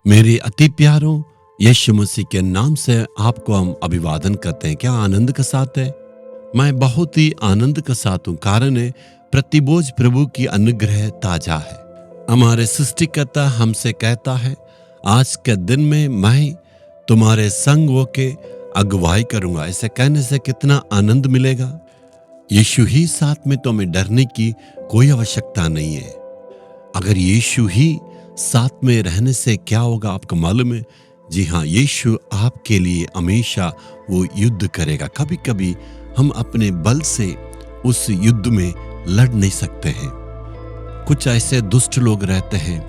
मेरे अति प्यारों, यीशु मसीह के नाम से आपको हम अभिवादन करते हैं। क्या आनंद के साथ है? मैं बहुत ही आनंद के साथ हूँ। कारण है प्रतिबोझ प्रभु की अनुग्रह ताजा है। हमारे सृष्टिकर्ता हमसे कहता है, आज के दिन में मैं तुम्हारे संग होके अगुवाई करूंगा। ऐसे कहने से कितना आनंद मिलेगा। यीशु ही साथ में, तो हमें डरने की कोई आवश्यकता नहीं है। अगर यीशु ही साथ में रहने से क्या होगा आपको मालूम है? जी हाँ, यीशु आपके लिए हमेशा वो युद्ध करेगा। कभी कभी हम अपने बल से उस युद्ध में लड़ नहीं सकते हैं। कुछ ऐसे दुष्ट लोग रहते हैं,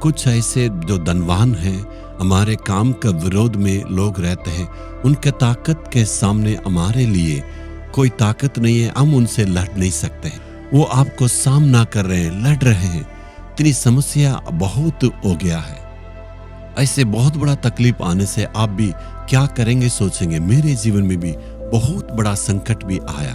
कुछ ऐसे जो धनवान हैं, हमारे काम का विरोध में लोग रहते हैं। उनके ताकत के सामने हमारे लिए कोई ताकत नहीं है, हम उनसे लड़ नहीं सकते हैं। वो आपको सामना कर रहे हैं, लड़ रहे हैं। इतनी समस्या बहुत हो गया है। ऐसे बहुत बड़ा तकलीफ आने से आप भी क्या करेंगे सोचेंगे। मेरे जीवन में भी बहुत बड़ा संकट भी आया।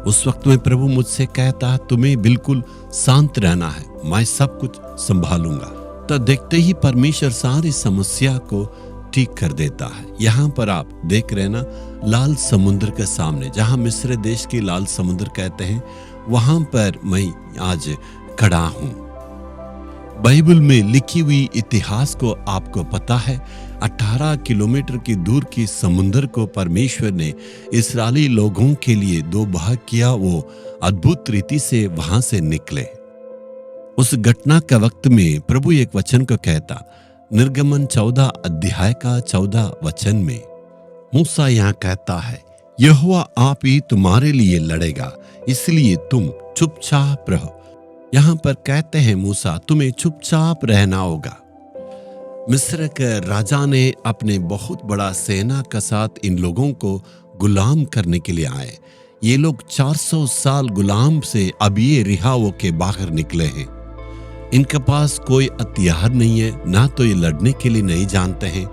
उस वक्त में प्रभु मुझसे कहता है, तुम्हें बिल्कुल शांत रहना है, मैं सब कुछ संभालूंगा। तो देखते ही परमेश्वर सारी समस्या को ठीक कर देता है। यहाँ पर आप देख रहे ना, लाल समुद्र के सामने, जहाँ मिस्र देश की लाल समुद्र कहते हैं, वहां पर मैं आज खड़ा हूं। बाइबल में लिखी हुई इतिहास को आपको पता है। 18 किलोमीटर की दूर की समुद्र को परमेश्वर ने इस्राएली लोगों के लिए दो भाग किया। वो अद्भुत रीति से वहां से निकले। उस घटना के वक्त में प्रभु एक वचन को कहता, निर्गमन 14 अध्याय का 14 वचन में मूसा यहाँ कहता है, यहोवा आप ही तुम्हारे लिए लड़ेगा, इसलिए तुम चुपचाप रहो। यहाँ पर कहते हैं मूसा, तुम्हें चुपचाप रहना होगा। मिस्र के राजा ने अपने बहुत बड़ा सेना के साथ इन लोगों को गुलाम करने के लिए आए। ये लोग 400 साल गुलाम से अब ये रिहा होके बाहर निकले हैं। इनके पास कोई हथियार नहीं है, ना तो ये लड़ने के लिए नहीं जानते हैं।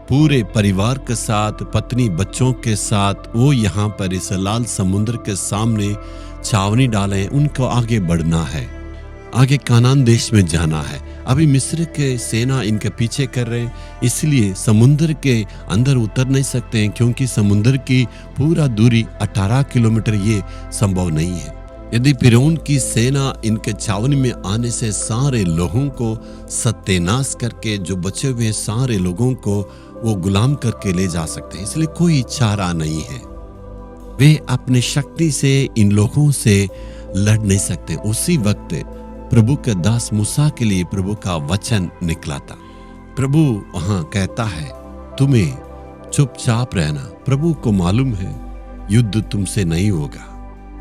पूरे परिवार के साथ, पत्नी बच्चों के साथ वो यहाँ पर इस लाल समुद्र के सामने छावनी डाले। उनको आगे बढ़ना है, आगे कानान देश में जाना है। अभी मिस्र के सेना इनके पीछे कर रहे हैं, इसलिए समुद्र के अंदर उतर नहीं सकते हैं, क्योंकि समुद्र की पूरा दूरी 18 किलोमीटर ये संभव नहीं है। यदि फिरौन की सेना इनके छावनी में आने से सारे लोगों को सत्यानाश करके, जो बचे हुए सारे लोगों को वो गुलाम करके ले जा सकते हैं, इसलिए कोई चारा नहीं है। वे अपने शक्ति से इन लोगों से लड़ नहीं सकते। उसी वक्त प्रभु के दास मूसा के लिए प्रभु का वचन निकला था। प्रभु वहां कहता है, तुम्हें चुपचाप रहना। प्रभु को मालूम है युद्ध तुमसे नहीं होगा,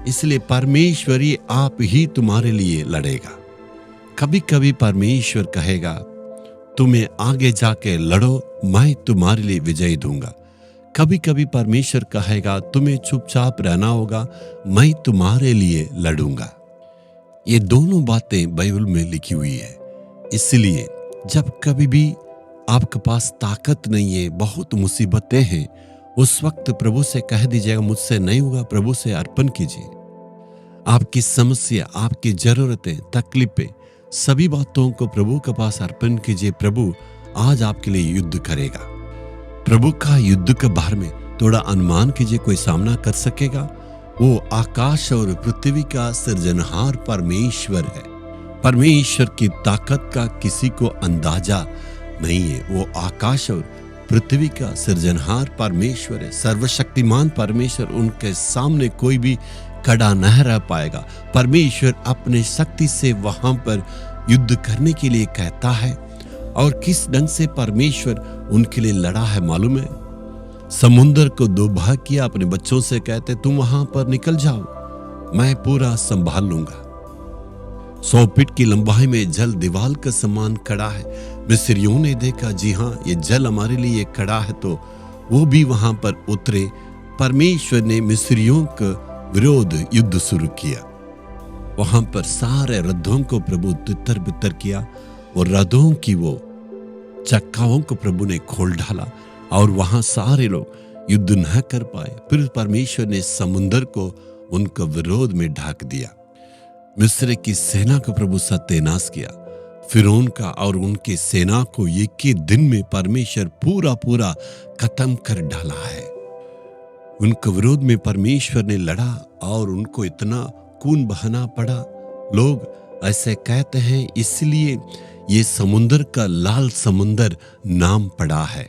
इसलिए परमेश्वरी आप ही तुम्हारे लिए लड़ेगा। कभी कभी परमेश्वर कहेगा, तुम्हें आगे जाके लड़ो, मैं तुम्हारे लिए विजय दूंगा। कभी कभी परमेश्वर कहेगा, तुम्हें चुपचाप रहना होगा, मैं तुम्हारे लिए लड़ूंगा। ये दोनों बातें बाइबल में लिखी हुई है। इसलिए जब कभी भी आपके पास ताकत नहीं है, बहुत मुसीबतें हैं, उस वक्त प्रभु से कह दीजिएगा, मुझसे नहीं होगा, प्रभु से अर्पण कीजिए। आपकी समस्या, आपकी जरूरतें, तकलीफें, सभी बातों को प्रभु के पास अर्पण कीजिए। प्रभु आज आपके लिए युद्ध करेगा। प्रभु का युद्ध के बारे में थोड़ा अनुमान कीजिए, कोई सामना कर सकेगा? वो आकाश और पृथ्वी का सृजनहार परमेश्वर है। परमेश्वर की ताकत का किसी को अंदाजा नहीं है। वो आकाश और पृथ्वी का सृजनहार परमेश्वर है, सर्वशक्तिमान परमेश्वर। उनके सामने कोई भी खड़ा नहीं रह पाएगा। परमेश्वर अपने शक्ति से वहां पर युद्ध करने के लिए कहता है। और किस ढंग से परमेश्वर उनके लिए लड़ा है मालूम है? समुद्र को दो भाग किया, अपने बच्चों से कहते, तुम वहां पर निकल जाओ, मैं पूरा संभाल लूंगा। 100 फीट की लंबाई में जल दीवार का समान खड़ा है। मिस्रियों ने देखा, जी हाँ, ये जल हमारे लिए खड़ा है, तो वो भी वहां पर उतरे। परमेश्वर ने मिस्रियों का विरोध युद्ध शुरू किया। वहां पर सारे रथों को प्रभु तितर बितर किया और रथों की वो चक्काओं को प्रभु ने खोल डाला और वहां सारे लोग युद्ध न कर पाए। फिर परमेश्वर ने समुद्र को उनके विरोध में ढाक दिया। मिस्र की सेना को प्रभु सत्यानाश किया। फिरौन का और उनकी सेना को एक ही दिन में परमेश्वर पूरा पूरा खत्म कर डाला है। उनके विरोध में परमेश्वर ने लड़ा और उनको इतना खून बहाना पड़ा। लोग ऐसे कहते हैं इसलिए ये समुंदर का लाल समुंदर नाम पड़ा है।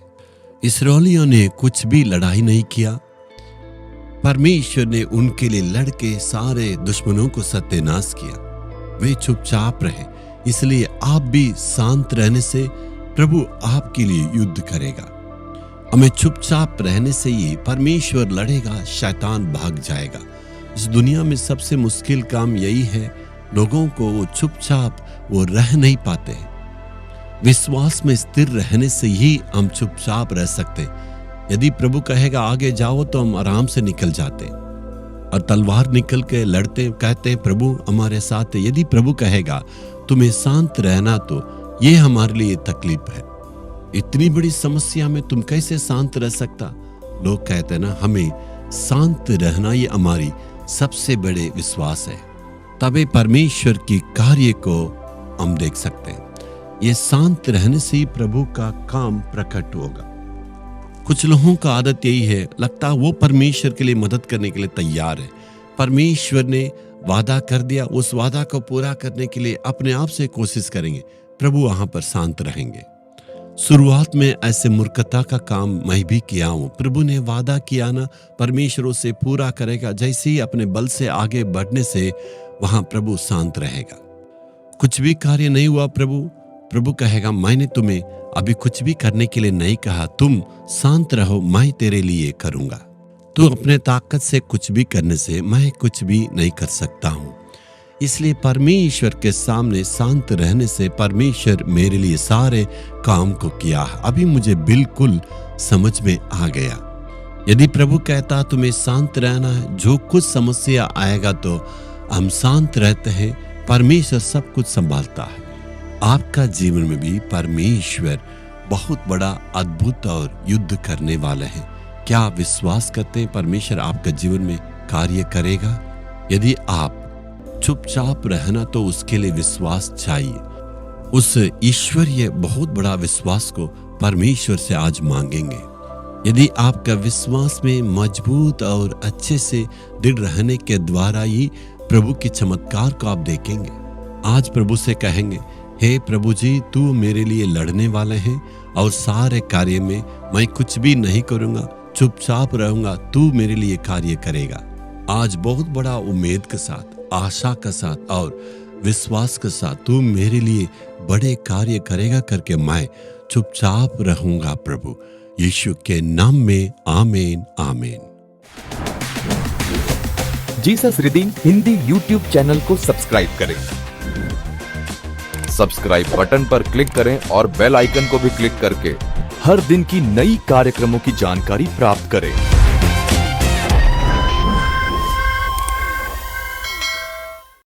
इस्राएलियों ने कुछ भी लड़ाई नहीं किया। परमेश्वर ने उनके लिए लड़के सारे दुश्मनों को सत्यानाश किया। वे चुपचाप रहे। इसलिए आप भी शांत रहने से प्रभु आपके लिए युद्ध करेगा। हमें चुपचाप रहने से ही परमेश्वर लड़ेगा, शैतान भाग जाएगा। इस दुनिया में सबसे मुश्किल काम यही है, लोगों को वो चुपचाप वो रह नहीं पाते। विश्वास में स्थिर रहने से ही हम चुपचाप रह सकते। यदि प्रभु कहेगा आगे जाओ तो हम आराम से निकल जाते और तलवार निकल के लड़ते, कहते प्रभु हमारे साथ है। यदि प्रभु कहेगा तुम्हें शांत रहना तो ये हमारे लिए तकलीफ है। इतनी बड़ी समस्या में तुम कैसे शांत रह सकता? लोग कहते ना हमें शांत रहना ये हमारी सबसे बड़े विश्वास है। तभी परमेश्वर की कार्य को हम देख सकते हैं। ये शांत रहने से ही प्रभु का काम प्रकट होगा। कुछ लोगों का आदत यही है, लगता वो परमेश्वर के लिए मदद करने के लिए तैयार है। परमेश्वर ने वादा कर दिया, उस वादा को पूरा करने के लिए अपने आप से कोशिश करेंगे, प्रभु वहां पर शांत रहेंगे। शुरुआत में ऐसे मूर्खता का काम मैं भी किया हूं। प्रभु ने वादा किया ना, परमेश्वर उसे पूरा करेगा। जैसे ही अपने बल से आगे बढ़ने से वहां प्रभु शांत रहेगा। कुछ भी कार्य नहीं हुआ, प्रभु कहेगा मैंने तुम्हें अभी कुछ भी करने के लिए नहीं कहा, तुम शांत रहो, मैं तेरे लिए करूंगा। तू अपने ताकत से कुछ भी करने से मैं कुछ भी नहीं कर सकता हूं। इसलिए परमेश्वर के सामने शांत रहने से परमेश्वर मेरे लिए सारे काम को किया। अभी मुझे बिल्कुल समझ में आ गया। यदि प्रभु कहता तुम्हें शांत रहना है, जो कुछ समस्या आएगा तो हम शांत रहते हैं, परमेश्वर सब कुछ संभालता है। आपका जीवन में भी परमेश्वर बहुत बड़ा अद्भुत और युद्ध करने वाले हैं। क्या विश्वास करते हैं परमेश्वर आपका जीवन में कार्य करेगा? यदि आप चुपचाप रहना तो उसके लिए विश्वास चाहिए। उस ईश्वरीय बहुत बड़ा विश्वास को परमेश्वर से आज मांगेंगे। यदि आपका विश्वास में मजबूत और अच्छे से दृढ़ रहने के द्वारा ही प्रभु के चमत्कार को आप देखेंगे। आज प्रभु से कहेंगे, हे प्रभु जी, तू मेरे लिए लड़ने वाले हैं और सारे कार्य में मैं कुछ भी नहीं करूंगा, चुपचाप रहूंगा, तू मेरे लिए कार्य करेगा। आज बहुत बड़ा उम्मीद के साथ, आशा के साथ और विश्वास के साथ तू मेरे लिए बड़े कार्य करेगा करके मैं चुपचाप रहूंगा। प्रभु यीशु के नाम में आमीन आमीन। Jesus redeem Hindi YouTube channel को सब्सक्राइब करें। सब्सक्राइब बटन पर क्लिक करें और बेल आइकन को भी क्लिक करके हर दिन की नई कार्यक्रमों की जानकारी प्राप्त करें।